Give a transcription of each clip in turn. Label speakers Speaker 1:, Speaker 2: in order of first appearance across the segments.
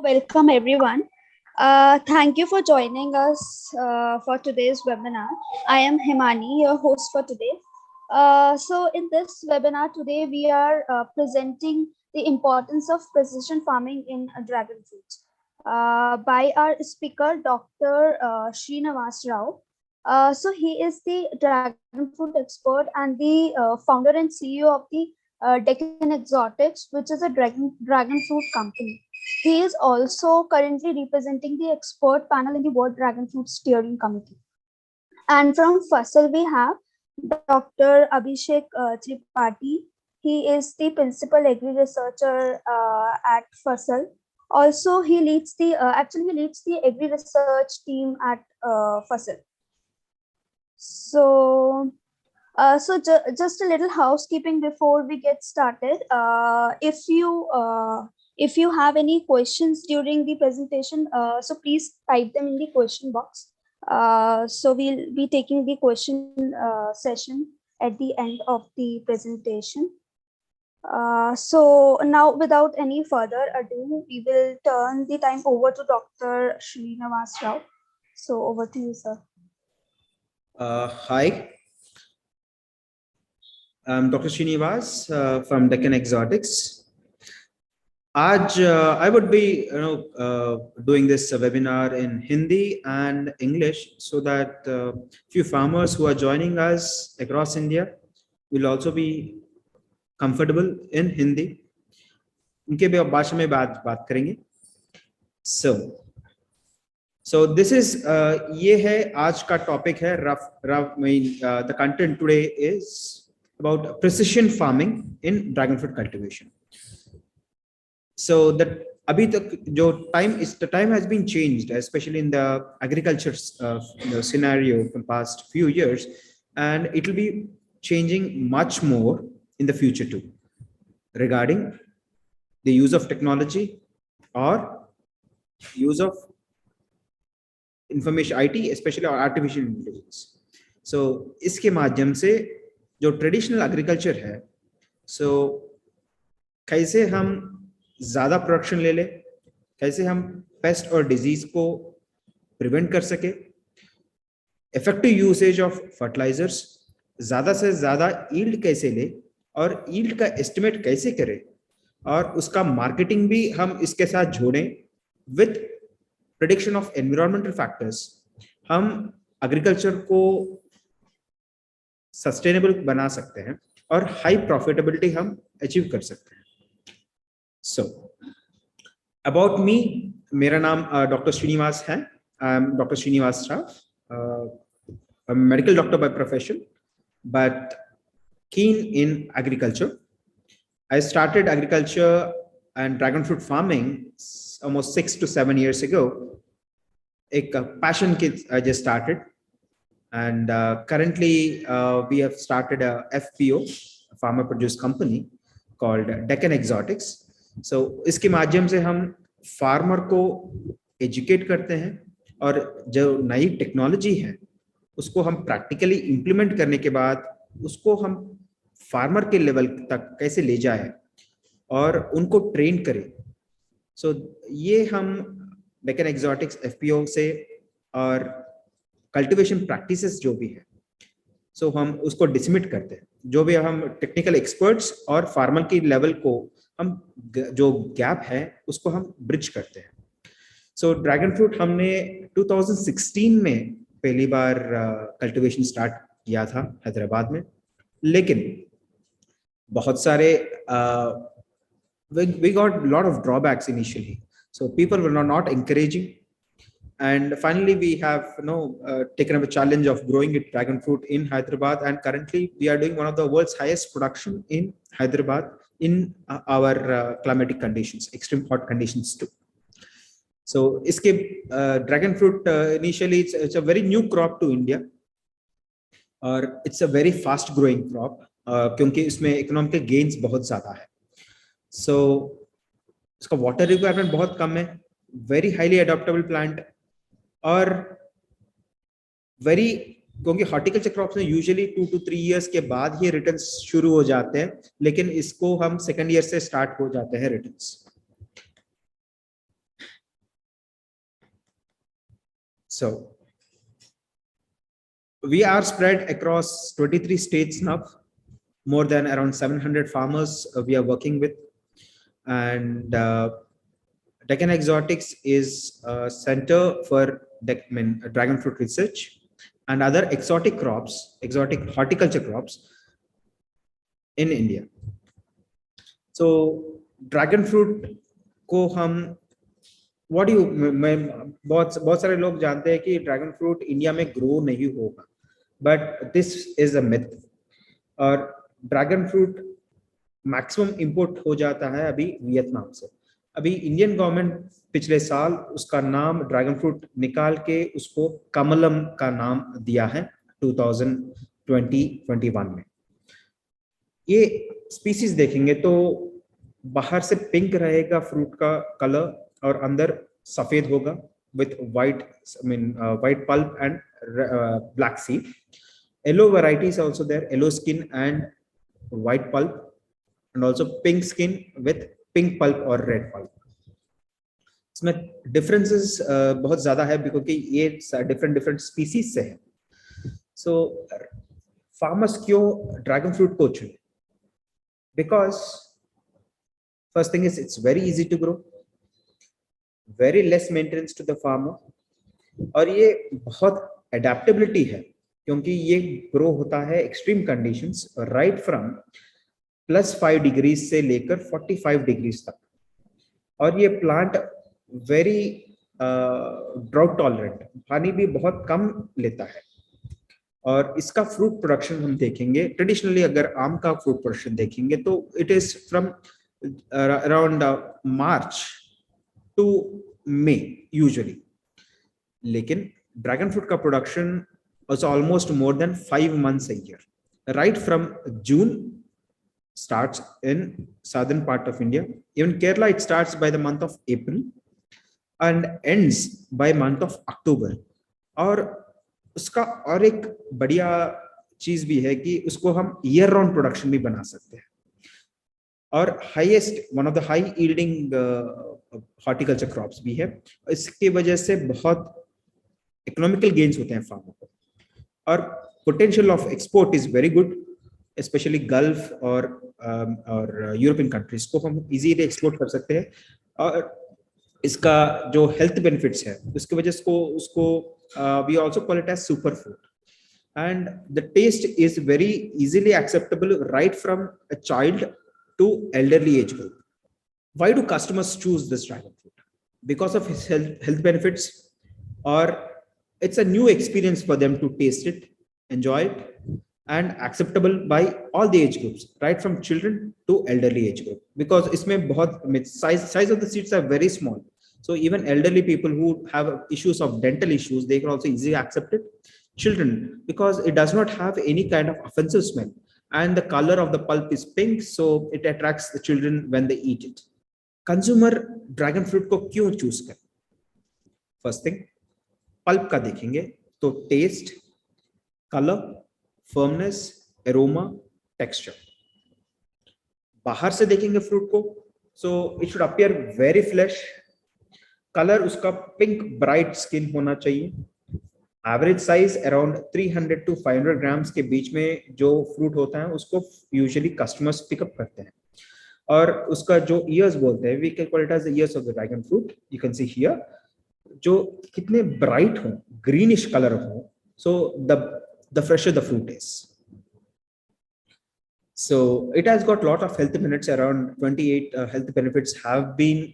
Speaker 1: welcome everyone. Thank you for joining us for today's webinar. I am Himani, your host for today. So in this webinar today, we are presenting the importance of precision farming in dragon fruit by our speaker, Dr. Srinivas Rao. So he is the dragon fruit expert and the founder and CEO of the Deccan Exotics, which is a dragon fruit company. He is also currently representing the expert panel in the World Dragon Fruit Steering Committee. And from FASL, we have Dr. Abhishek Tripathi. He is the principal agri researcher at FASL. Also, he leads the agri research team at FASL. So just a little housekeeping before we get started. If you have any questions during the presentation, so please type them in the question box. So we'll be taking the question session at the end of the presentation. So now, without any further ado, we will turn the time over to Dr. Srinivas Rao. So over to you, sir.
Speaker 2: Hi, I'm Dr. Srinivas from Deccan Exotics. I would be doing this webinar in Hindi and English so that few farmers who are joining us across India will also be comfortable in Hindi. उनके भी भाषा में बात करेंगे. So this is ये है आज का topic है the content today is about precision farming in dragon fruit cultivation. So that अभी तक जो the time has been changed, especially in the agriculture scenario from past few years, and it will be changing much more in the future too, regarding the use of technology or use of information IT, especially artificial intelligence. So इसके माध्यम से जो traditional agriculture है, so कैसे हम ज्यादा production ले ले, कैसे हम पेस्ट और डिजीज को प्रिवेंट कर सके, इफेक्टिव यूसेज ऑफ फर्टिलाइजर्स, ज्यादा से ज्यादा यील्ड कैसे ले और यील्ड का एस्टिमेट कैसे करें, और उसका मार्केटिंग भी हम इसके साथ जोड़ें with prediction of environmental factors. हम एग्रीकल्चर को सस्टेनेबल बना सकते हैं और हाई प्रॉफिटेबिलिटी हम अचीव कर सकते हैं. So about me, मेरा नाम डॉक्टर श्रीनिवास है. I am Dr. Srinivas Rao. I'm a medical doctor by profession, but keen in agriculture. I started agriculture and dragon fruit farming almost 6 to 7 years ago. A passion kid I just started, and currently we have started a FPO, a farmer produce company called Deccan Exotics. So इसके माध्यम से हम farmer को educate करते हैं और जो नई टेक्नोलॉजी है उसको हम प्रैक्टिकली इम्प्लीमेंट करने के बाद उसको हम फार्मर के लेवल तक कैसे ले जाए और उनको ट्रेन करें. सो ये हम डेक्कन एक्सोटिक्स FPO से और कल्टीवेशन प्रैक्टिसेस जो भी है, सो हम उसको डिसमिट करते हैं. जो भी हम टेक्निकल एक्सपर्ट्स और फार्मर की लेवल को हम जो गैप है उसको हम ब्रिज करते हैं. सो ड्रैगन फ्रूट हमने 2016 में पहली बार कल्टीवेशन स्टार्ट किया था हैदराबाद में, लेकिन बहुत सारे we got a lot of drawbacks initially. So people were not encouraging, and finally we have taken up a challenge of growing it dragon fruit in Hyderabad, and currently we are doing one of the world's highest production in Hyderabad in our climatic conditions, extreme hot conditions too. So iske dragon fruit initially it's a very new crop to India, और it's a very fast growing crop क्योंकि इसमें economical gains बहुत ज्यादा है. सो इसका water requirement बहुत कम है, very highly adaptable plant, और वेरी क्योंकि हॉर्टिकल्चर क्रॉप्स में यूजुअली 2 to 3 इयर्स के बाद ही रिटर्न्स शुरू हो जाते हैं, लेकिन इसको हम सेकंड ईयर से स्टार्ट हो जाते हैं returns. So we are spread across 23 states now. More than around 700 farmers we are working with. And Deccan Exotics is a center for dragon fruit research and other exotic crops, exotic horticulture crops in India. So dragon fruit को हम what you मैं बहुत सारे लोग जानते हैं कि dragon fruit India में ग्रो नहीं होगा, but this is a myth. और ड्रैगन फ्रूट मैक्सिमम इंपोर्ट हो जाता है अभी वियतनाम से. अभी इंडियन गवर्नमेंट पिछले साल उसका नाम ड्रैगन फ्रूट निकाल के उसको कमलम का नाम दिया है 2020-21 में. ये स्पीसीज देखेंगे तो बाहर से पिंक रहेगा फ्रूट का कलर और अंदर सफेद होगा with white white pulp and black seed. Yellow varieties also there, yellow skin and white pulp, and also pink skin with pink pulp or red pulp. इसमें डिफरेंसेस बहुत ज्यादा है क्योंकि ये डिफरेंट स्पीसीज से है. सो फार्मर्स क्यों dragon fruit को चुने? Because first thing is it's very easy to grow, very less maintenance to the farmer, और ये बहुत एडेप्टेबिलिटी है क्योंकि ये ग्रो होता है extreme conditions right from +5 degrees से लेकर 45 डिग्रीज तक. और ये प्लांट वेरी ड्राउट टॉलरेंट, पानी भी बहुत कम लेता है. और इसका फ्रूट प्रोडक्शन हम देखेंगे, ट्रेडिशनली अगर आम का फ्रूट प्रोडक्शन देखेंगे तो it is from around March two may usually. लेकिन ड्रैगन फ्रूट का production was almost more than 5 months a year, right from June starts in southern part of India. Even Kerala, it starts by the month of April and ends by month of October. और उसका और एक बढ़िया चीज भी है कि उसको हम ईयर राउंड प्रोडक्शन भी बना सकते हैं. और highest one of the high yielding horticulture crops भी है. इसकी वजह से बहुत इकोनॉमिकल गेन्स होते हैं फार्मर को. और potential of export is very good, specially gulf और यूरोपियन कंट्रीज को हम इजीली एक्सपोर्ट कर सकते हैं. और इसका जो हेल्थ बेनिफिट्स है उसकी वजह से उसको we also call it as super food. And the taste is very easily acceptable right from a child to elderly age group. Why do customers choose this dragon fruit? Because of his health benefits, और it's a new experience for them to taste it, enjoy it, and acceptable by all the age groups, right from children to elderly age group. Because isme bahut size of the seeds are very small, so even elderly people who have issues of dental issues, they can also easily accept it. Children, because it does not have any kind of offensive smell, and the color of the pulp is pink, so it attracts the children when they eat it. Consumer dragon fruit को क्यों choose करें? First thing, pulp का देखेंगे तो taste, colour, firmness, aroma, texture. बाहर से देखेंगे fruit को so it should appear very fresh. Colour उसका पिंक ब्राइट स्किन होना चाहिए. Average size around 300 to 500 grams के बीच में जो फ्रूट होता है उसको यूजुअली कस्टमर्स पिकअप करते हैं. और उसका जो ईयर्स बोलते हैं, we can call it as the ears of the dragon fruit. You can see here जो कितने ब्राइट हो, ग्रीनिश कलर हो, so the fresher the fruit is. So it has got lot of health benefits. Around 28 health benefits have been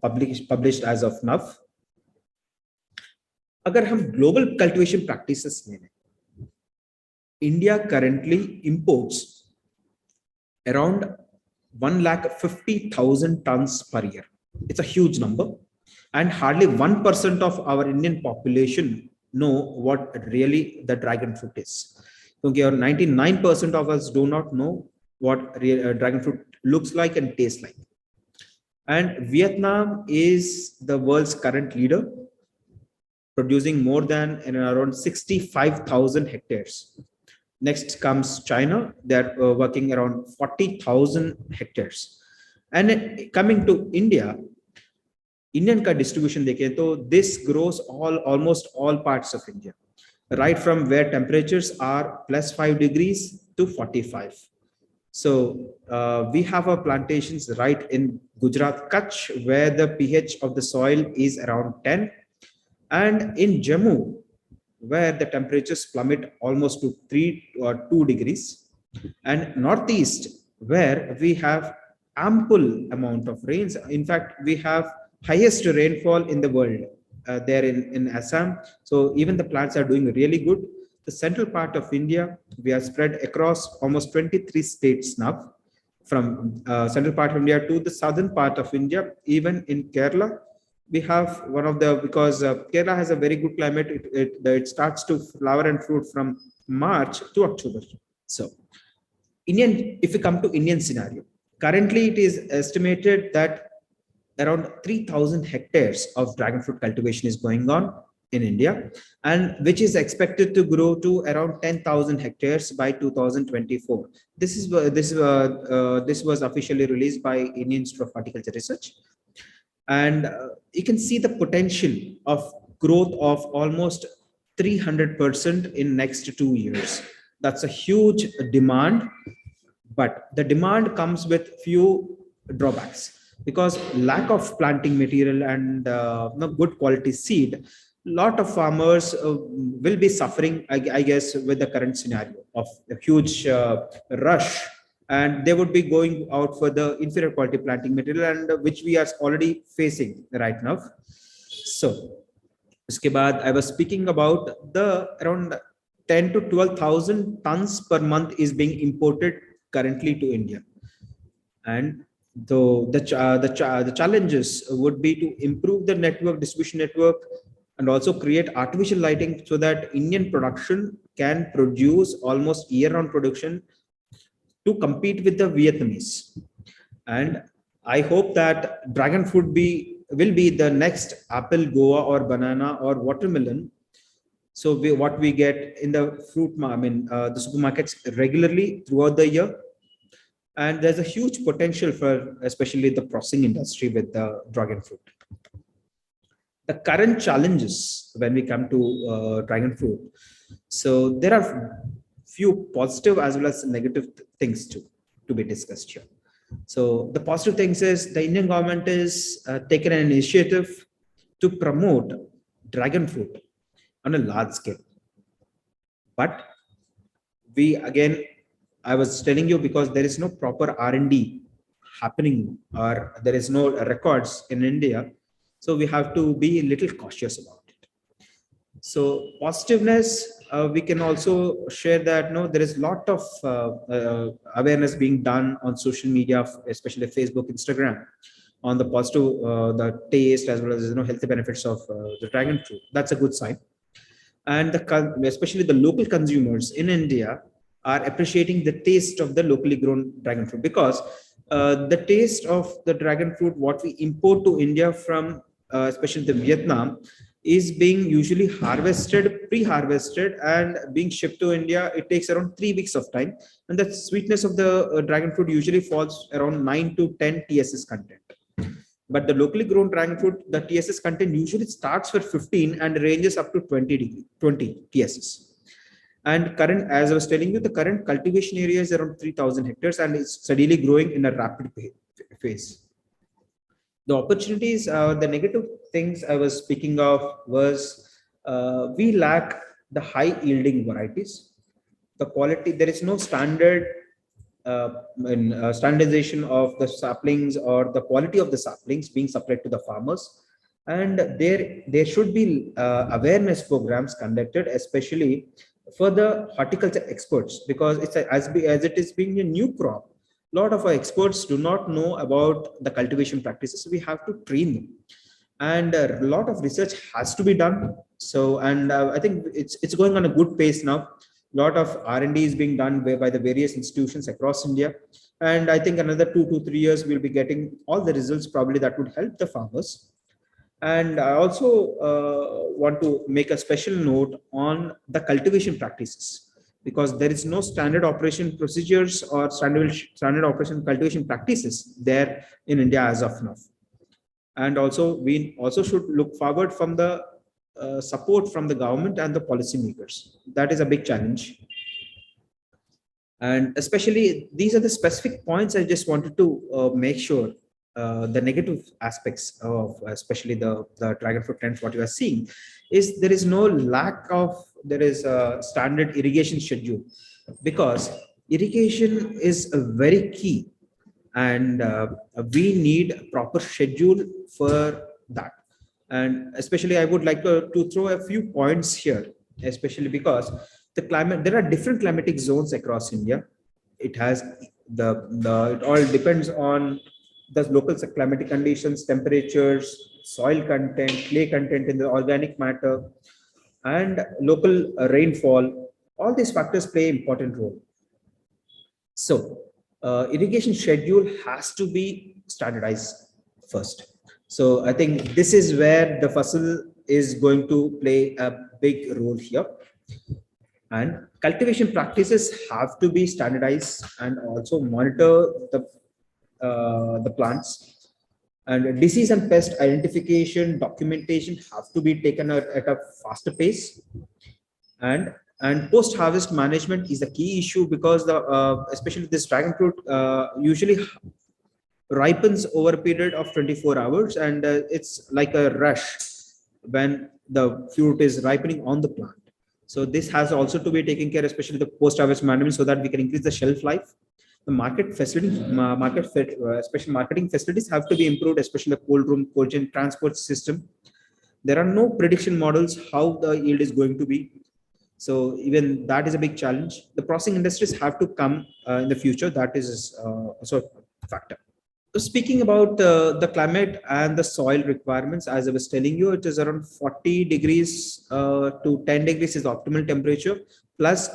Speaker 2: published as of now. अगर हम global cultivation practices में, India currently imports around 150,000 tons per year. It's a huge number. And hardly 1% of our Indian population know what really the dragon fruit is. Because 99% of us do not know what dragon fruit looks like and tastes like. And Vietnam is the world's current leader, producing more than around 65,000 hectares. Next comes China. They're working around 40,000 hectares. And coming to India, Indian का distribution देखें तो this grows almost all parts of India, right from where temperatures are +5 degrees to 45. So we have our plantations right in Gujarat, Kutch, where the pH of the soil is around 10, and in Jammu, where the temperatures plummet almost to 3 or 2 degrees, and northeast, where we have ample amount of rains. In fact, we have highest rainfall in the world there in Assam. So even the plants are doing really good. The central part of India, we are spread across almost 23 states now, from central part of India to the southern part of India. Even in Kerala, we have one of the, because Kerala has a very good climate, it starts to flower and fruit from March to October. So Indian, if we come to Indian scenario, currently it is estimated that around 3,000 hectares of dragon fruit cultivation is going on in India, and which is expected to grow to around 10,000 hectares by 2024. This was officially released by Indian Institute of Horticulture Research, and you can see the potential of growth of almost 300% in next 2 years. That's a huge demand, but the demand comes with few drawbacks, because lack of planting material and no good quality seed. Lot of farmers will be suffering, I guess, with the current scenario of a huge rush, and they would be going out for the inferior quality planting material, and which we are already facing right now. So uske baad, I was speaking about the around 10 to 12,000 tons per month is being imported currently to India. And the challenges would be to improve the distribution network, and also create artificial lighting so that Indian production can produce almost year-round production to compete with the Vietnamese. And I hope that dragon fruit will be the next apple, goa, or banana, or watermelon. So what we get in the the supermarkets regularly throughout the year. And there's a huge potential for especially the processing industry with the dragon fruit. The current challenges when we come to dragon fruit. So there are few positive as well as negative things to be discussed here. So the positive things is the Indian government is taken an initiative to promote dragon fruit on a large scale. But again, I was telling you, because there is no proper R&D happening, or there is no records in India. So we have to be a little cautious about it. So positiveness, we can also share that there is a lot of awareness being done on social media, especially Facebook, Instagram, on the positive, the taste as well as healthy benefits of the dragon fruit. That's a good sign. And especially the local consumers in India are appreciating the taste of the locally grown dragon fruit, because the taste of the dragon fruit, what we import to India from especially the Vietnam, is being usually pre-harvested and being shipped to India. It takes around 3 weeks of time, and the sweetness of the dragon fruit usually falls around 9 to 10 TSS content. But the locally grown dragon fruit, the TSS content usually starts with 15 and ranges up to 20 TSS. And current, as I was telling you, the current cultivation area is around 3,000 hectares, and it's steadily growing in a rapid phase. The opportunities, the negative things I was speaking of was we lack the high yielding varieties. The quality, there is no standard standardization of the saplings or the quality of the saplings being supplied to the farmers. And there should be awareness programs conducted, especially for the horticulture experts, because it's as it is being a new crop. A lot of our experts do not know about the cultivation practices. So we have to train them, and a lot of research has to be done. So, and I think it's going on a good pace now. A lot of R&D is being done by the various institutions across India, and I think another 2 to 3 years we'll be getting all the results probably that would help the farmers. And I also want to make a special note on the cultivation practices, because there is no standard operation procedures or standard operation cultivation practices there in India as of now. And also we also should look forward from the support from the government and the policymakers. That is a big challenge. And especially these are the specific points I just wanted to make sure the negative aspects of especially the dragon fruit trends what you are seeing is there is no lack of there is a standard irrigation schedule, because irrigation is a very key, and we need a proper schedule for that. And especially I would like to throw a few points here, especially because the climate, there are different climatic zones across India. It has it all depends on the local climatic conditions, temperatures, soil content, clay content in the organic matter, and local rainfall. All these factors play important role. So irrigation schedule has to be standardized first. So I think this is where the FASL is going to play a big role here. And cultivation practices have to be standardized and also monitor the plants. And disease and pest identification documentation have to be taken at a faster pace. And post harvest management is a key issue, because the especially this dragon fruit usually ripens over a period of 24 hours, and it's like a rush when the fruit is ripening on the plant. So this has also to be taken care, especially the post harvest management, so that we can increase the shelf life. The market facility, especially marketing facilities have to be improved, especially the cold room, cold chain transport system. There are no prediction models how the yield is going to be. So even that is a big challenge. The processing industries have to come in the future. That is also a factor. So speaking about the climate and the soil requirements, as I was telling you, it is around 40 degrees to 10 degrees is optimal temperature, plus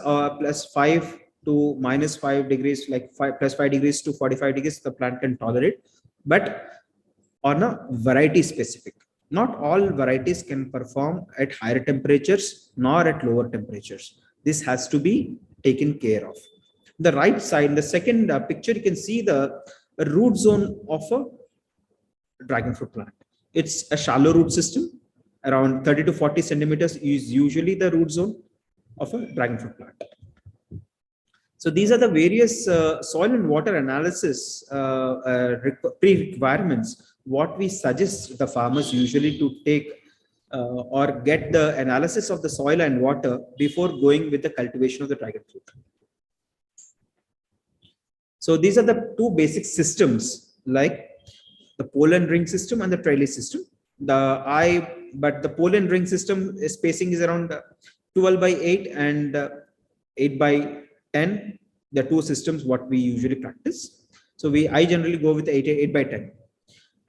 Speaker 2: 5 to minus 5 degrees, like plus 5 degrees to 45 degrees, the plant can tolerate. But on a variety specific, not all varieties can perform at higher temperatures nor at lower temperatures. This has to be taken care of. The right side, the second picture, you can see the root zone of a dragon fruit plant. It's a shallow root system. Around 30 to 40 centimeters is usually the root zone of a dragon fruit plant. So these are the various soil and water analysis pre-requirements, what we suggest the farmers usually to take or get the analysis of the soil and water before going with the cultivation of the dragon fruit. So these are the two basic systems, like the pole and ring system and the trellis system. But the pole and ring system spacing is around 12 by 8 and 8 by 10. The two systems what we usually practice. So I generally go with 8 by 10,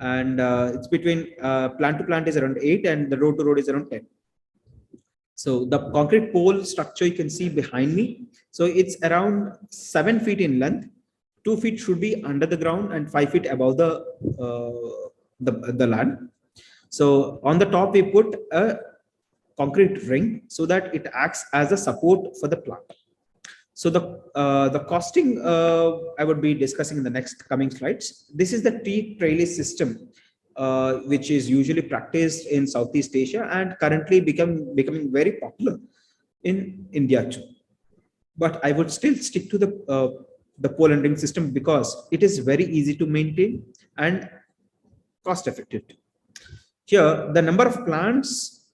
Speaker 2: and it's between plant to plant is around 8 and the road to road is around 10. So the concrete pole structure you can see behind me. So it's around 7 feet in length. 2 feet should be under the ground and 5 feet above the land. So on the top we put a concrete ring so that it acts as a support for the plant. So the costing I would be discussing in the next coming slides. This is the tree trellis system, which is usually practiced in Southeast Asia and currently becoming very popular in India too. But I would still stick to the pole and ring system because it is very easy to maintain and cost effective. Here, the number of plants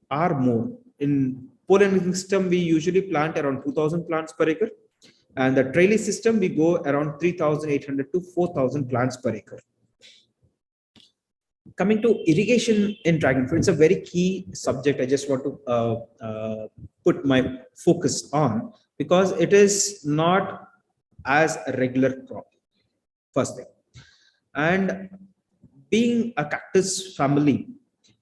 Speaker 2: are more. In pole and ring system, we usually plant around 2,000 plants per acre. And the trellis system, we go around 3,800 to 4,000 plants per acre. Coming to irrigation in dragon fruit, it's a very key subject I just want to put my focus on because it is not as a regular crop, first thing. And being a cactus family,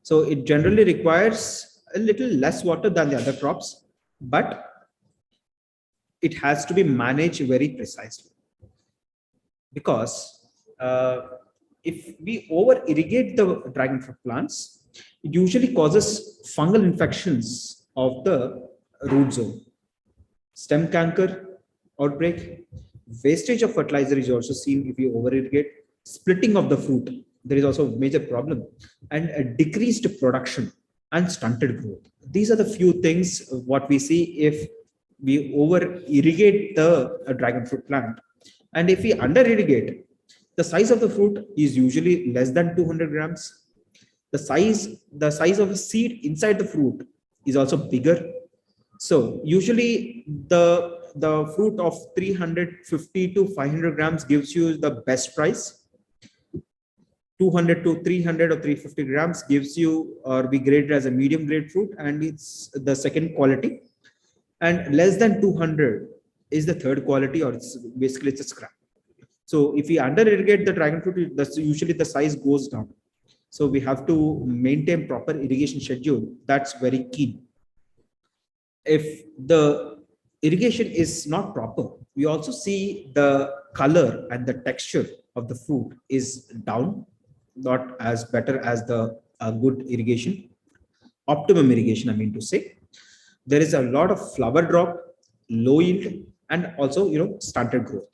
Speaker 2: so it generally requires a little less water than the other crops, but it has to be managed very precisely. Because if we over irrigate the dragon fruit plants, it usually causes fungal infections of the root zone, stem canker outbreak, wastage of fertilizer is also seen if you over irrigate, splitting of the fruit. there is also a major problem, and a decreased production and stunted growth. These are the few things what we see if we over irrigate the dragon fruit plant. And if we under irrigate, the size of the fruit is usually less than 200 grams. The size of the seed inside the fruit is also bigger. So usually the fruit of 350 to 500 grams gives you the best price. 200 to 300 or 350 grams gives you or be graded as a medium grade fruit, and it's the second quality. And less than 200 is the third quality, or it's basically it's a scrap. So if we under irrigate the dragon fruit, that's usually the size goes down. So we have to maintain proper irrigation schedule. That's very key. If the irrigation is not proper, we also see the color and the texture of the fruit is down, not as better as the good irrigation, optimum irrigation, I mean to say. There is a lot of flower drop, low yield, and also stunted growth.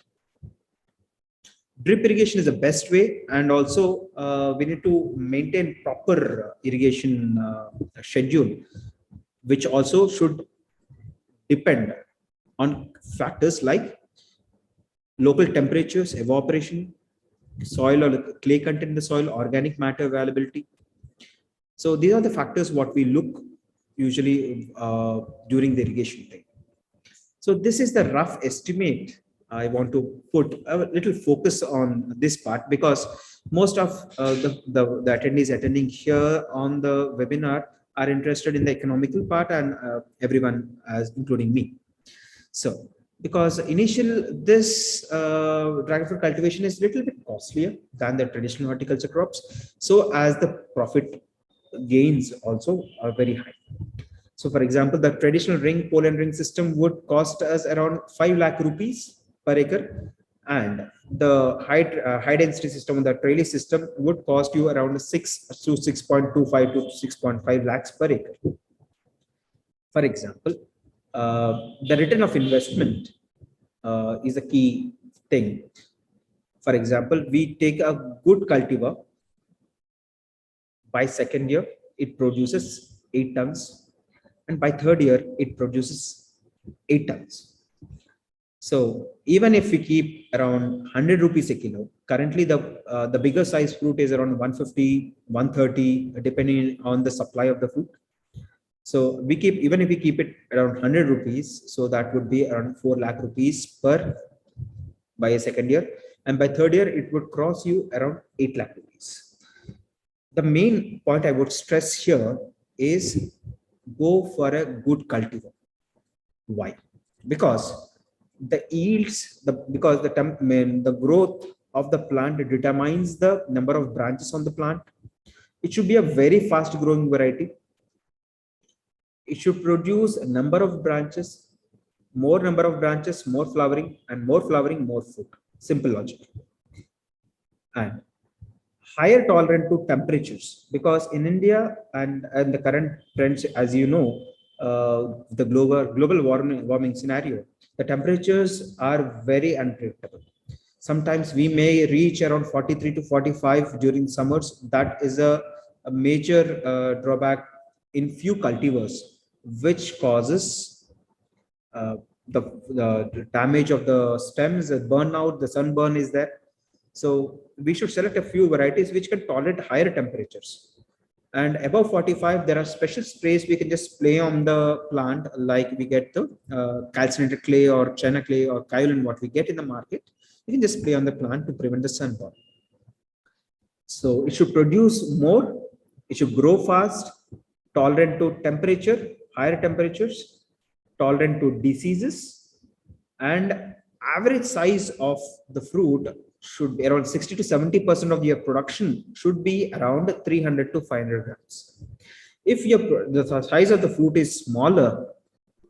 Speaker 2: Drip irrigation is the best way, and also we need to maintain proper irrigation schedule, which also should depend on factors like local temperatures, evaporation, soil or clay content in the soil, organic matter availability. So these are the factors what we look usually during the irrigation time. So this is the rough estimate. I want to put a little focus on this part because most of the attendees attending here on the webinar are interested in the economical part, and everyone, as including me. So because this dragon fruit cultivation is a little bit costlier than the traditional horticulture crops, so as the profit gains also are very high. So for example, the traditional ring, pole and ring system would cost us around 5 lakh rupees per acre, and the high density system, the trellis system, would cost you around 6 to 6.25 to 6.5 lakhs per acre. For example, the return of investment is a key thing. For example, we take a good cultivar. By second year, it produces 8 tons, and by third year, it produces 8 tons. So even if we keep around 100 rupees a kilo, currently the bigger size fruit is around 150, 130, depending on the supply of the fruit. So even if we keep it around 100 rupees, so that would be around 4 lakh rupees by a second year, and by third year it would cross you around 8 lakh rupees. The main point I would stress here is go for a good cultivar. Why? Because the yields, the growth of the plant determines the number of branches on the plant. It should be a very fast growing variety. It should produce a number of branches, more flowering, and more flowering, more fruit. Simple logic. And higher tolerant to temperatures, because in India and the current trends, as you know, the global warming scenario, the temperatures are very unpredictable. Sometimes we may reach around 43 to 45 during summers. That is a major drawback in few cultivars, which causes the damage of the stems, the burnout, the sunburn is there. So we should select a few varieties which can tolerate higher temperatures. And above 45, there are special sprays we can just spray on the plant, like we get the calcinated clay or china clay or kaolin, what we get in the market. You can just spray on the plant to prevent the sunburn. So it should produce more, it should grow fast, tolerant to temperature, higher temperatures, tolerant to diseases, and average size of the fruit should be around 60 to 70% of your production should be around 300 to 500 grams. If the size of the fruit is smaller,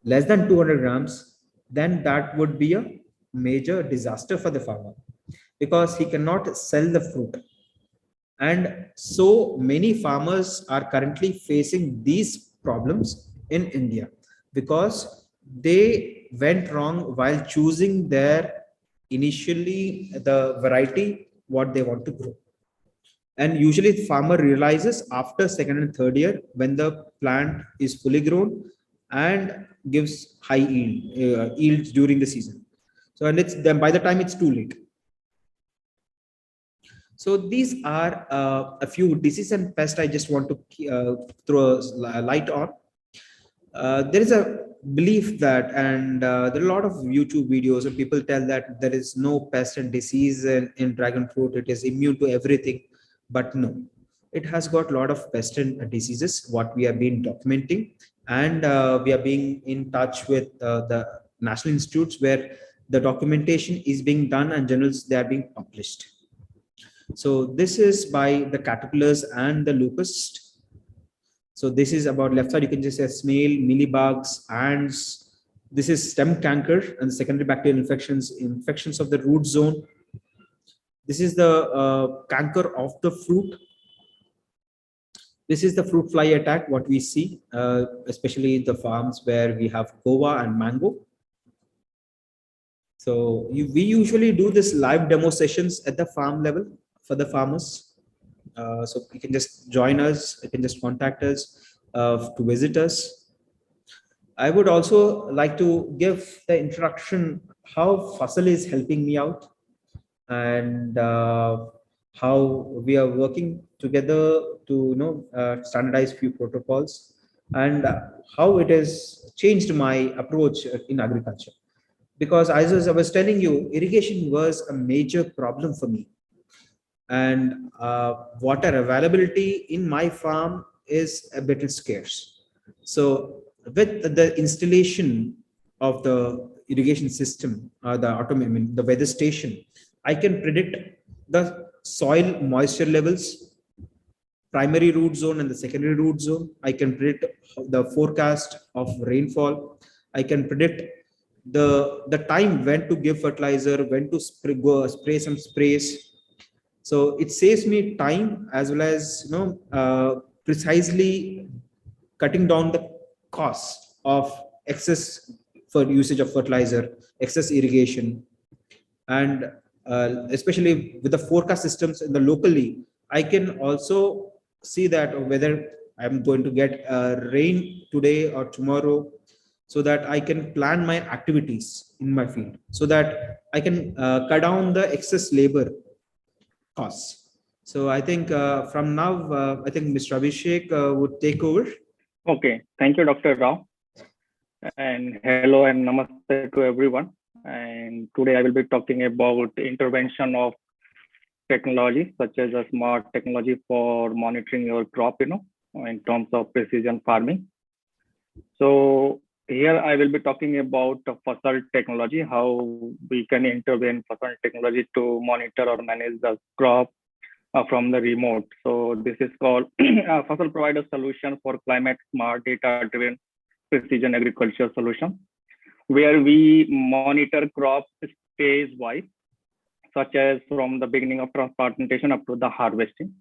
Speaker 2: less than 200 grams, then that would be a major disaster for the farmer, because he cannot sell the fruit. And so many farmers are currently facing these problems in India because they went wrong while choosing initially the variety what they want to grow. And usually the farmer realizes after second and third year when the plant is fully grown and gives high yields during the season. So, and it's then by the time it's too late. So these are a few disease and pest I just want to throw a light on. There is a belief that, and there are a lot of YouTube videos and people tell that there is no pest and disease in dragon fruit. It is immune to everything, but no, it has got a lot of pest and diseases, what we have been documenting. And we are being in touch with the national institutes where the documentation is being done and journals, they are being published. So this is by the caterpillars and the locust. So this is about left side, you can just say snail, mealybugs, ants. This is stem canker and secondary bacterial infections of the root zone. This is the canker of the fruit. This is the fruit fly attack, what we see, especially the farms where we have guava and mango. So we usually do this live demo sessions at the farm level for the farmers. So you can just join us, you can just contact us to visit us. I would also like to give the introduction how FASL is helping me out and how we are working together to standardize few protocols and how it has changed my approach in agriculture. Because as I was telling you, irrigation was a major problem for me, and water availability in my farm is a bit scarce. So with the installation of the irrigation system, the weather station, I can predict the soil moisture levels, primary root zone and the secondary root zone. I can predict the forecast of rainfall. I can predict the time when to give fertilizer, when to spray some sprays. So it saves me time as well as precisely cutting down the cost of excess for usage of fertilizer, excess irrigation, and especially with the forecast systems in the locally, I can also see that whether I'm going to get rain today or tomorrow, so that I can plan my activities in my field, so that I can cut down the excess labor costs. So I think from now, I think Mr. Abhishek would take over.
Speaker 3: Okay, thank you, Dr. Rao. And hello and namaste to everyone. And today I will be talking about intervention of technology, such as a smart technology for monitoring your crop, in terms of precision farming. So here I will be talking about FASL technology, how we can intervene FASL technology to monitor or manage the crop from the remote. So this is called FASL provide a solution for climate smart data-driven precision agriculture solution, where we monitor crop stage wise, such as from the beginning of transplantation up to the harvesting.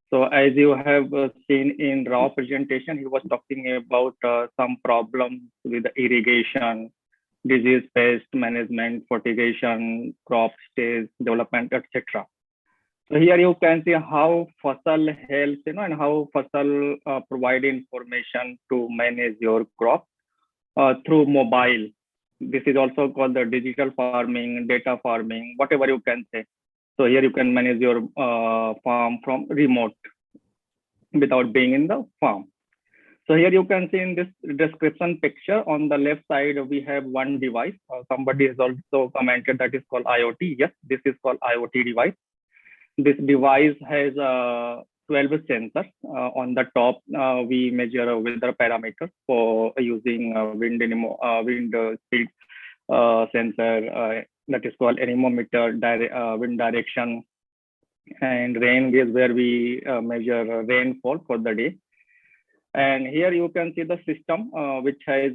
Speaker 3: So as you have seen in Rao presentation, he was talking about some problems with the irrigation, disease, pest management, fertigation, crop stage development, etc. So here you can see how FASL helps, and how FASL provide information to manage your crop through mobile. This is also called the digital farming, data farming, whatever you can say. So here you can manage your farm from remote without being in the farm. So here you can see in this description picture on the left side, we have one device. Somebody has also commented that is called IoT. Yes, this is called IoT device. This device has 12 sensors. On the top, we measure weather parameters for using wind speed sensor, that is called anemometer, wind direction, and rain gauge, where we measure rainfall for the day. And here you can see the system, which has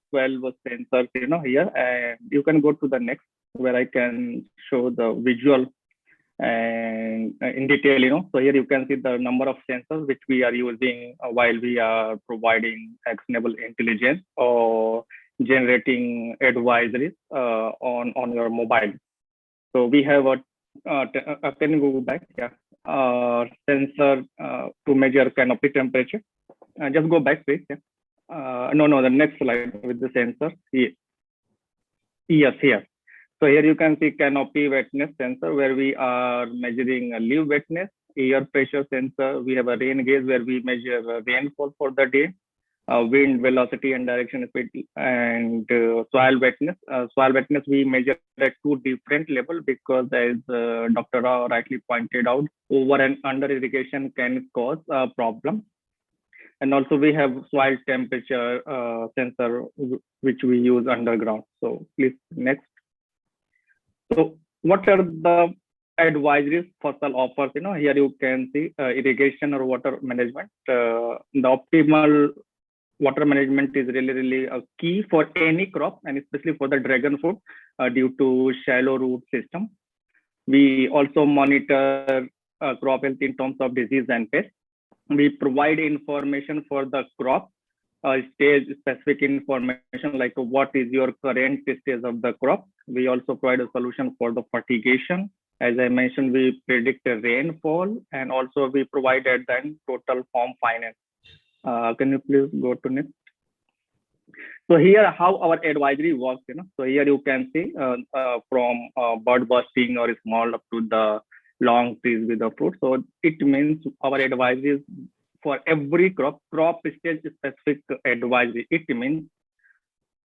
Speaker 3: 12 sensors, here. And you can go to the next, where I can show the visual and in detail, So here you can see the number of sensors which we are using while we are providing actionable intelligence or generating advisories on your mobile. So we have can you go back? Yeah. sensor to measure canopy temperature. Just go back, please. Yeah. No, the next slide with the sensor. Yes, here. So here you can see canopy wetness sensor where we are measuring leaf wetness, air pressure sensor. We have a rain gauge where we measure rainfall for the day, wind velocity and direction speed, and soil wetness. Soil wetness we measure at two different levels because, as Dr. Rao rightly pointed out, over and under irrigation can cause a problem. And also we have soil temperature sensor which we use underground. So please next. So what are the advisories Fasal offers? Here you can see irrigation or water management. The optimal water management is really a key for any crop, and especially for the dragon fruit due to shallow root system. We also monitor crop health in terms of disease and pests. We provide information for the crop, stage specific information like what is your current stage of the crop. We also provide a solution for the fertigation. As I mentioned, we predict the rainfall, and also we provide at the end total farm finance. Can you please go to next? So here how our advisory works, So here you can see from bird bursting or small up to the long trees with the fruit. So it means our advisory is for every crop stage specific advisory. It means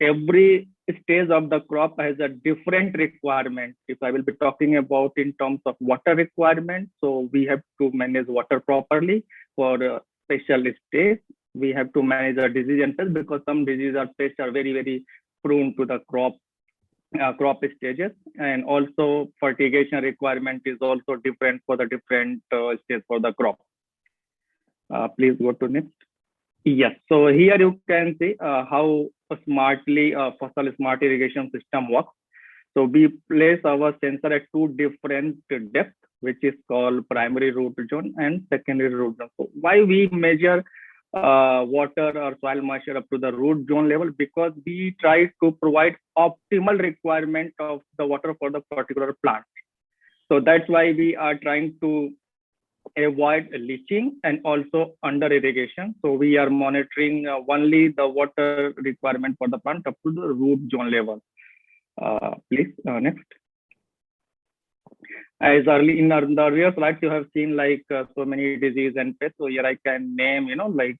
Speaker 3: every stage of the crop has a different requirement. If I will be talking about in terms of water requirement, so we have to manage water properly for a special stage. We have to manage the disease and pests because some diseases or pests are very, very prone to the crop stages. And also fertigation requirement is also different for the different stages for the crop. Please go to next. Yes, so here you can see how smartly Fasal smart irrigation system works. So we place our sensor at two different depths, which is called primary root zone and secondary root zone. So why we measure water or soil moisture up to the root zone level? Because we try to provide optimal requirement of the water for the particular plant. So that's why we are trying to avoid leaching and also under irrigation. So we are monitoring only the water requirement for the plant up to the root zone level. Please next. As in the earlier slides, you have seen like so many disease and pests. So here I can name, like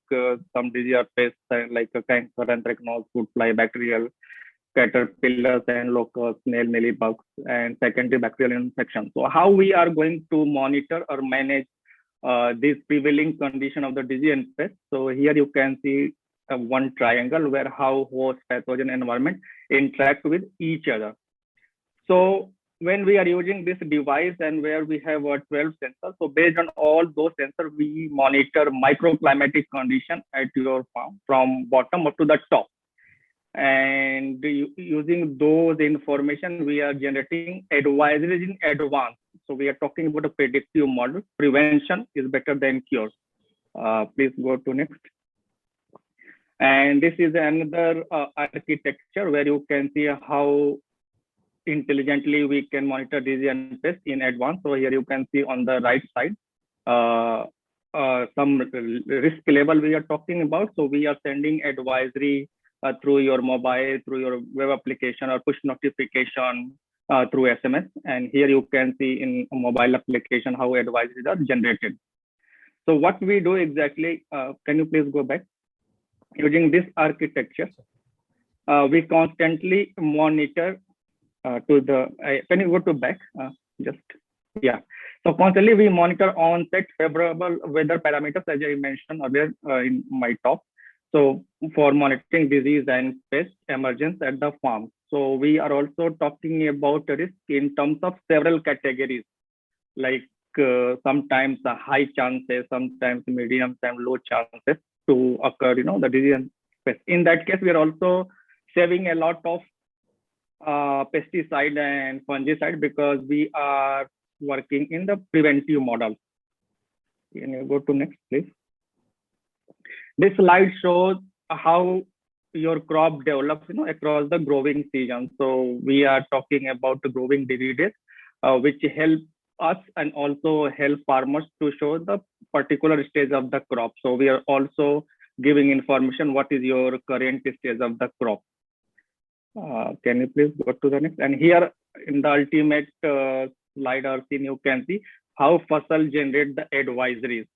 Speaker 3: some disease or pests like cancer, anthracnose, fruit fly, bacterial, caterpillars and locusts, snail, mealybugs, and secondary bacterial infection. So how we are going to monitor or manage this prevailing condition of the disease and pest? So here you can see one triangle where how host, pathogen, environment interact with each other. So when we are using this device and where we have 12 sensors, so based on all those sensors, we monitor microclimatic condition at your farm from bottom up to the top. And using those information, we are generating advisories in advance. So we are talking about a predictive model. Prevention is better than cure. Please go to next. And this is another architecture where you can see how intelligently we can monitor disease and pest in advance. So here you can see on the right side some risk level we are talking about. So we are sending advisory through your mobile, through your web application or push notification through SMS. And here you can see in a mobile application how advisories are generated. So what we do exactly, can you please go back? Using this architecture, we constantly monitor to the, can you go to back? Yeah. So constantly we monitor on-set favorable weather parameters, as I mentioned earlier in my talk. So for monitoring disease and pest emergence at the farm. So we are also talking about risk in terms of several categories, like sometimes high chances, sometimes medium and low chances to occur, the disease and pest. In that case, we are also saving a lot of pesticide and fungicide because we are working in the preventive model. Can you go to next, please? This slide shows how your crop develops, across the growing season. So we are talking about the growing diseases, which help us and also help farmers to show the particular stage of the crop. So we are also giving information what is your current stage of the crop. Can you please go to the next? And here in the ultimate slide or scene, you can see how Fasal generate the advisories.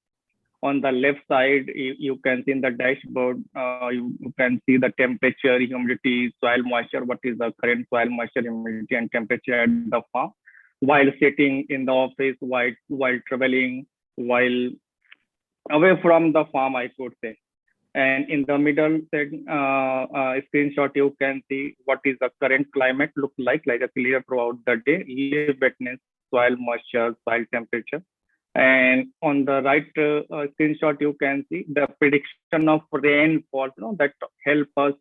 Speaker 3: On the left side, you can see in the dashboard, you can see the temperature, humidity, soil moisture, what is the current soil moisture, humidity, and temperature at the farm, while sitting in the office, while traveling, while away from the farm, I could say. And in the middle screenshot, you can see what is the current climate look like a clear throughout the day, leaf wetness, soil moisture, soil temperature. And on the right screenshot, you can see the prediction of rainfall, that help us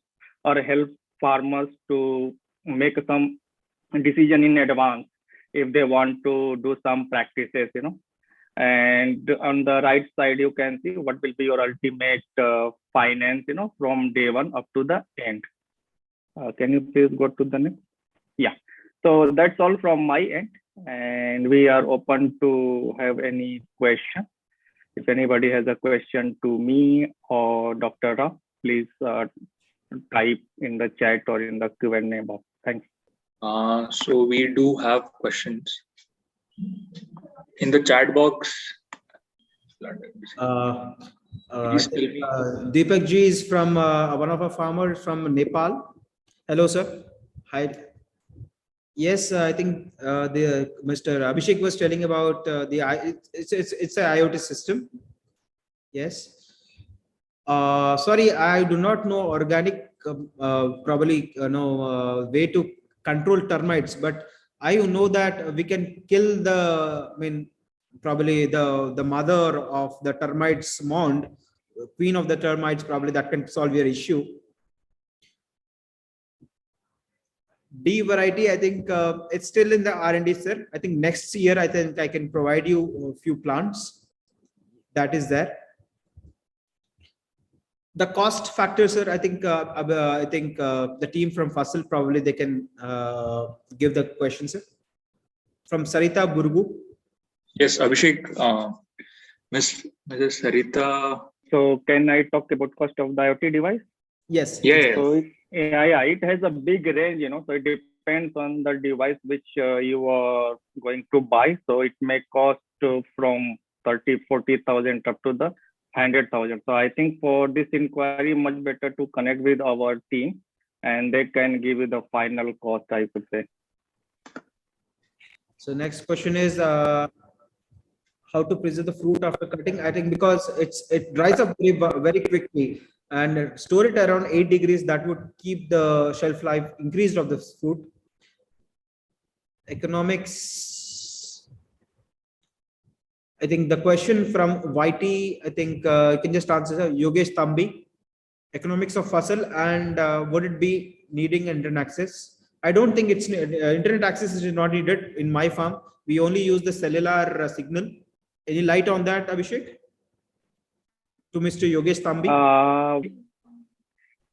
Speaker 3: or help farmers to make some decision in advance if they want to do some practices, And on the right side, you can see what will be your ultimate finance, from day one up to the end. Can you please go to the next? Yeah. So that's all from my end. And we are open to have any question. If anybody has a question to me or Dr. Rao, please type in the chat or in the Q&A box. Thanks.
Speaker 4: So we do have questions in the chat box.
Speaker 2: Deepak ji is from one of our farmers from Nepal. Hello, sir. Hi. Yes, I think Mr. Abhishek was telling about it's an IoT system. Yes. Sorry, I do not know organic probably way to control termites, but I know that we can kill probably the mother of the termites mound, queen of the termites, probably that can solve your issue. D variety, I think it's still in the R&D, sir. I think next year, I think I can provide you a few plants. That is there. The cost factor, sir, I think the team from Fasal probably they can give the question, sir. From Sarita Burgu.
Speaker 4: Yes, Abhishek, Mrs. Sarita.
Speaker 3: So can I talk about cost of the IoT device?
Speaker 2: Yes.
Speaker 4: Yeah.
Speaker 3: So it has a big range, so it depends on the device which you are going to buy. So it may cost from 30,000-40,000 up to the 100,000. So I think for this inquiry, much better to connect with our team, and they can give you the final cost, I could say.
Speaker 2: So next question is how to preserve the fruit after cutting. I think because it dries up very quickly, and store it around 8 degrees, that would keep the shelf life increased of the fruit. Economics. I think the question from YT, I think you can just answer, Yogesh Tambi. Economics of Fasal, and would it be needing internet access? I don't think it's internet access is not needed in my farm. We only use the cellular signal. Any light on that, Abhishek? To Mr. Yogesh Tambi?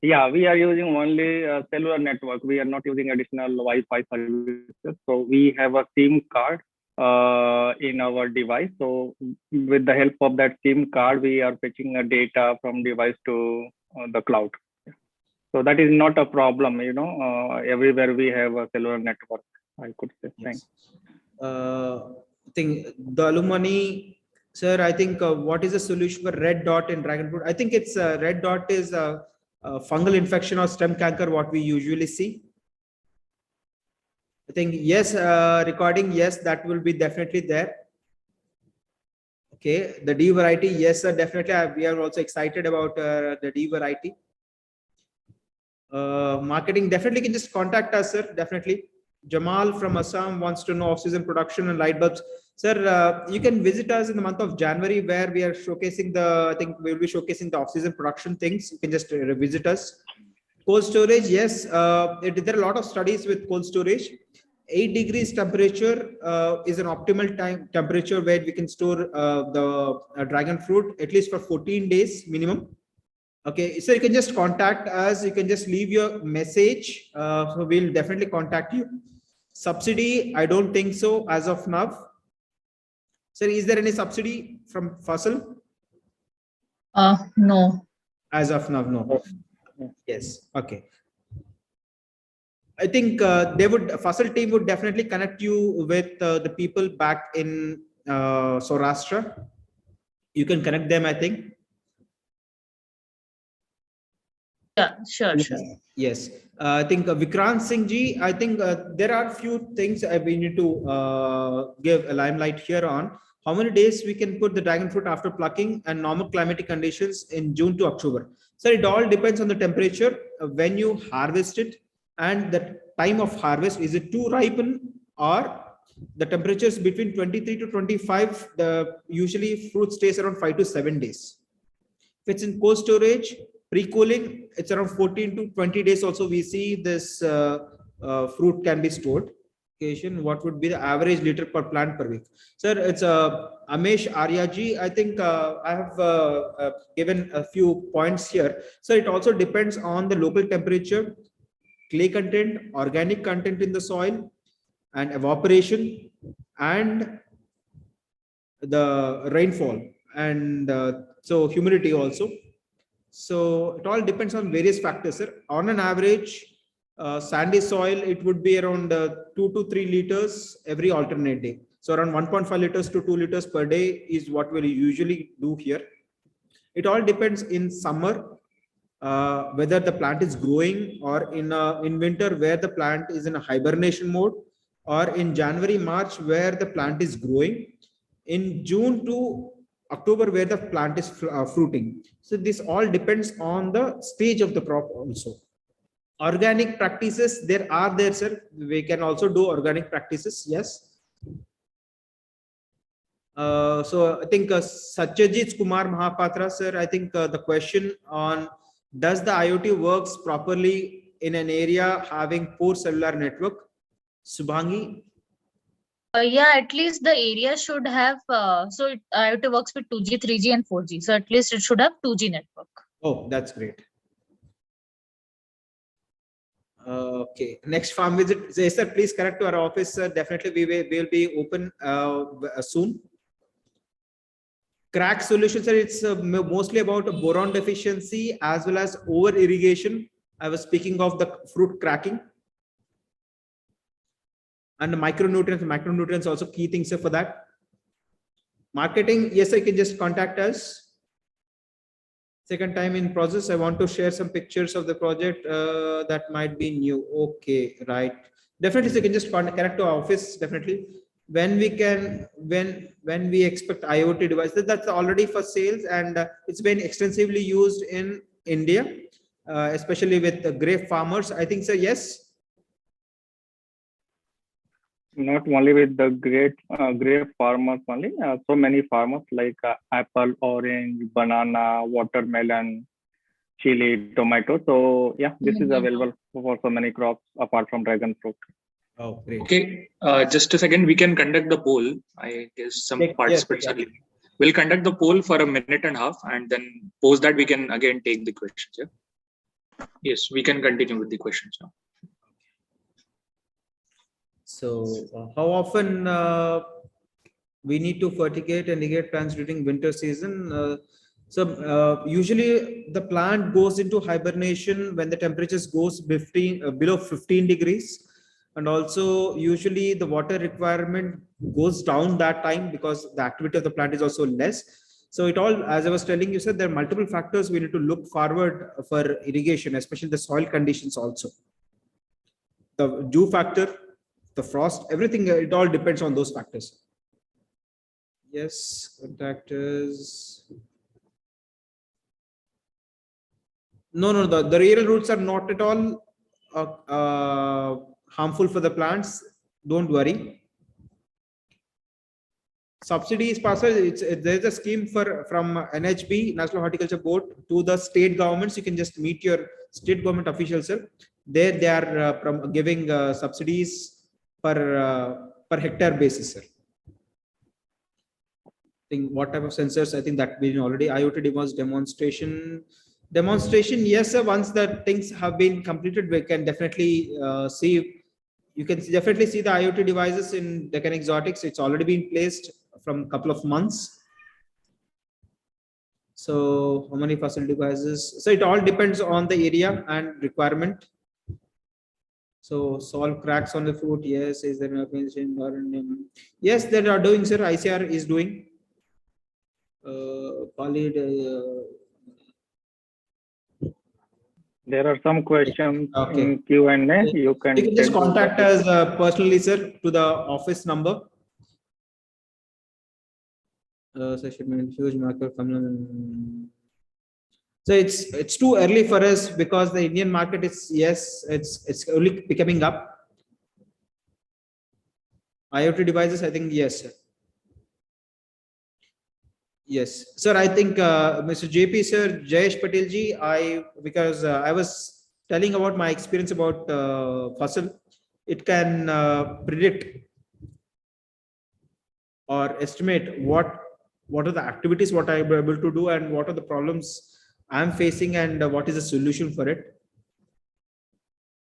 Speaker 3: Yeah, we are using only cellular network. We are not using additional Wi-Fi services. So we have a SIM card in our device. So with the help of that SIM card, we are fetching a data from device to the cloud. So that is not a problem, everywhere we have a cellular network, I could say.
Speaker 2: Yes. I think the alumni, sir, I think what is the solution for red dot in dragon fruit? I think it's red dot is a fungal infection or stem canker, what we usually see. I think yes, recording, yes, that will be definitely there. Okay, the D variety, yes, sir, definitely. We are also excited about the D variety. Marketing, definitely can just contact us, sir, definitely. Jamal from Assam wants to know off-season production and light bulbs. Sir, you can visit us in the month of January, where we are showcasing I think we'll be showcasing the off-season production things. You can just visit us. Cold storage, yes, there are a lot of studies with cold storage. 8 degrees temperature is an optimal temperature where we can store the dragon fruit at least for 14 days minimum. Okay, so you can just contact us. You can just leave your message. So we'll definitely contact you. Subsidy, I don't think so as of now. Sir, is there any subsidy from Fasal?
Speaker 5: No.
Speaker 2: As of now, no. Yes. Okay. I think Fasal team would definitely connect you with the people back in Saurashtra. You can connect them, I think.
Speaker 5: Yeah, sure.
Speaker 2: Yes. I think Vikrant Singh ji, I think there are few things we need to give a limelight here on. How many days we can put the dragon fruit after plucking and normal climatic conditions in June to October? So it all depends on the temperature when you harvest it and the time of harvest. Is it too ripen or the temperatures between 23 to 25? The usually fruit stays around 5 to 7 days. If it's in cold storage, pre-cooling, it's around 14 to 20 days. Also, we see this fruit can be stored. What would be the average liter per plant per week? Sir, it's Amesh Aryaji. I think I have given a few points here. So it also depends on the local temperature, clay content, organic content in the soil, and evaporation, and the rainfall, and so humidity also. So it all depends on various factors, sir. On an average, sandy soil, it would be around 2 to 3 liters every alternate day. So around 1.5 liters to 2 liters per day is what we usually do here. It all depends in summer, whether the plant is growing, or in winter where the plant is in a hibernation mode, or in January, March where the plant is growing, in June to October where the plant is fruiting. So this all depends on the stage of the crop also. Organic practices, there are there, sir. We can also do organic practices, yes. So I think Satyajit Kumar Mahapatra, sir, I think the question on does the IoT works properly in an area having poor cellular network? Subhangi?
Speaker 5: Yeah, at least the area should have, IoT works with 2G, 3G and 4G. So at least it should have 2G network.
Speaker 2: Oh, that's great. Okay, next farm visit. Yes, sir, please correct to our office, sir. Definitely we will be open soon. Crack solution, sir, it's mostly about boron deficiency as well as over irrigation. I was speaking of the fruit cracking. And the micronutrients also key things for that. Marketing, yes, I can just contact us. Second time in process, I want to share some pictures of the project that might be new. Okay, right. Definitely, so you can just connect to our office. Definitely, when we can, when we expect IoT devices, that's already for sales, and it's been extensively used in India, especially with the grape farmers. I think so. Yes.
Speaker 3: Not only with the grape farmers only, so many farmers like apple, orange, banana, watermelon, chili, tomato. So yeah, this is available for so many crops apart from dragon fruit.
Speaker 2: Oh, great.
Speaker 4: Okay, just a second. We can conduct the poll. I guess some participants are leaving. We'll conduct the poll for a minute and a half, and then post that we can again take the questions. Yeah. Yes, we can continue with the questions now.
Speaker 2: So how often we need to fertigate and irrigate plants during winter season? Usually the plant goes into hibernation when the temperatures goes below 15 degrees. And also usually the water requirement goes down that time because the activity of the plant is also less. So it all, as I was telling you, sir, there are multiple factors we need to look forward for irrigation, especially the soil conditions also. The dew factor, the frost, everything, it all depends on those factors. Yes, contactors. No, the aerial roots are not at all harmful for the plants. Don't worry. Subsidies passed. There's a scheme from NHB, National Horticulture Board, to the state governments. You can just meet your state government officials, sir. There they are giving subsidies per hectare basis, sir. I think what type of sensors? I think that been already IoT demonstration. Yes, sir. Once the things have been completed, we can definitely see. You can definitely see the IoT devices in Deccan Exotics. It's already been placed from couple of months. So how many facility devices? So it all depends on the area and requirement. So solve cracks on the food. Yes, is there an organization or yes, they are doing, sir. ICR is doing.
Speaker 3: There are some questions
Speaker 2: Okay.
Speaker 3: in Q&A. You can
Speaker 2: just
Speaker 3: take those
Speaker 2: contact
Speaker 3: questions.
Speaker 2: us personally, sir, to the office number. Session huge market. So it's too early for us because the Indian market is, yes, it's only becoming up. IoT devices, I think, yes, sir. Yes, sir. I think Mr. JP, sir, Jayesh Patel ji, because I was telling about my experience about Fasal, it can predict or estimate what are the activities what I will be able to do and what are the problems I'm facing and what is the solution for it.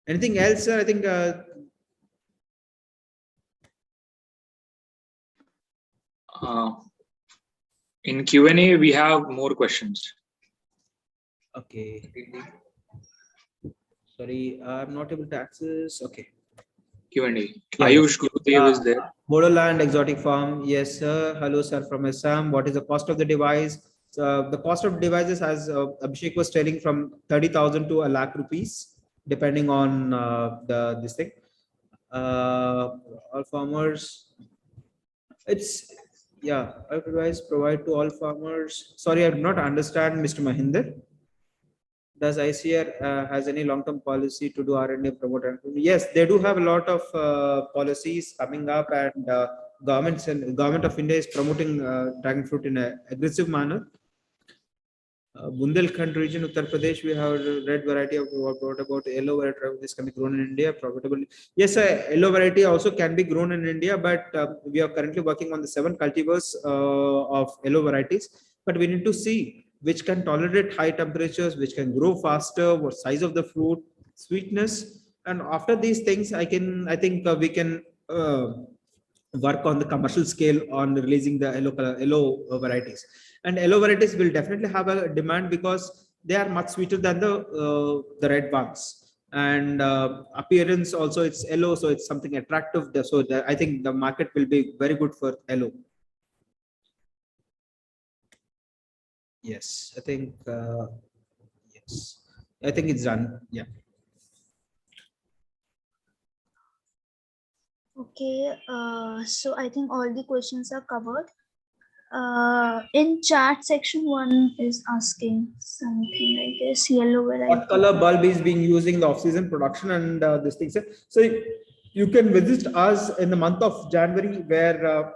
Speaker 2: Anything else, sir? I think
Speaker 4: in Q&A, we have more questions.
Speaker 2: okay. Sorry, I'm not able to access. Okay.
Speaker 4: Q&A.
Speaker 2: Yeah,
Speaker 4: Ayush Gurudev is there.
Speaker 2: Bodoland Exotic Farm. Yes, sir. Hello, sir, from Assam. What is the cost of the device? The cost of devices, as Abhishek was telling, from 30,000 to a lakh rupees, depending on this thing. All farmers. It's device provide to all farmers. Sorry, I do not understand, Mr. Mahinder. Does ICR has any long-term policy to do R&D promote? Yes, they do have a lot of policies coming up, and government of India is promoting dragon fruit in an aggressive manner. Bundelkhand region, Uttar Pradesh, we have a red variety of what about yellow variety? This can be grown in India profitably. Yes, yellow variety also can be grown in India, but we are currently working on the 7 cultivars of yellow varieties. But we need to see which can tolerate high temperatures, which can grow faster, what size of the fruit, sweetness, and after these things, I think we can work on the commercial scale on releasing the yellow varieties. And yellow varieties will definitely have a demand because they are much sweeter than the red ones. And appearance also, it's yellow, so it's something attractive. So I think the market will be very good for yellow. Yes, I think yes, I think it's done. Yeah.
Speaker 1: Okay, so I think all the questions are covered. In chat section, one is asking something like this yellow variety.
Speaker 2: What color bulb is being used in the off-season production and this thing. So you can visit us in the month of January, where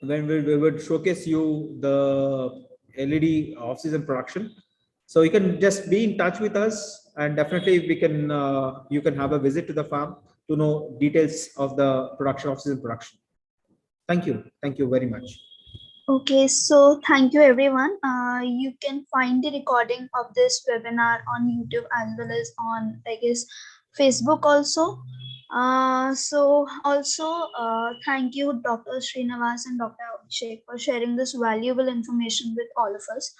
Speaker 2: when we would showcase you the LED off-season production. So you can just be in touch with us, and definitely we can you can have a visit to the farm to know details of the production, off-season production. Thank you very much.
Speaker 1: Okay, so thank you everyone. You can find the recording of this webinar on YouTube as well as on, I guess, Facebook also. So also thank you Dr. Srinivas and Dr. Abhishek for sharing this valuable information with all of us.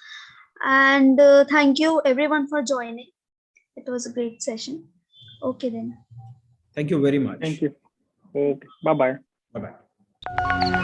Speaker 1: And thank you everyone for joining. It was a great session. Okay then.
Speaker 2: Thank you very much.
Speaker 3: Thank you. Okay. Bye-bye.
Speaker 2: Bye-bye.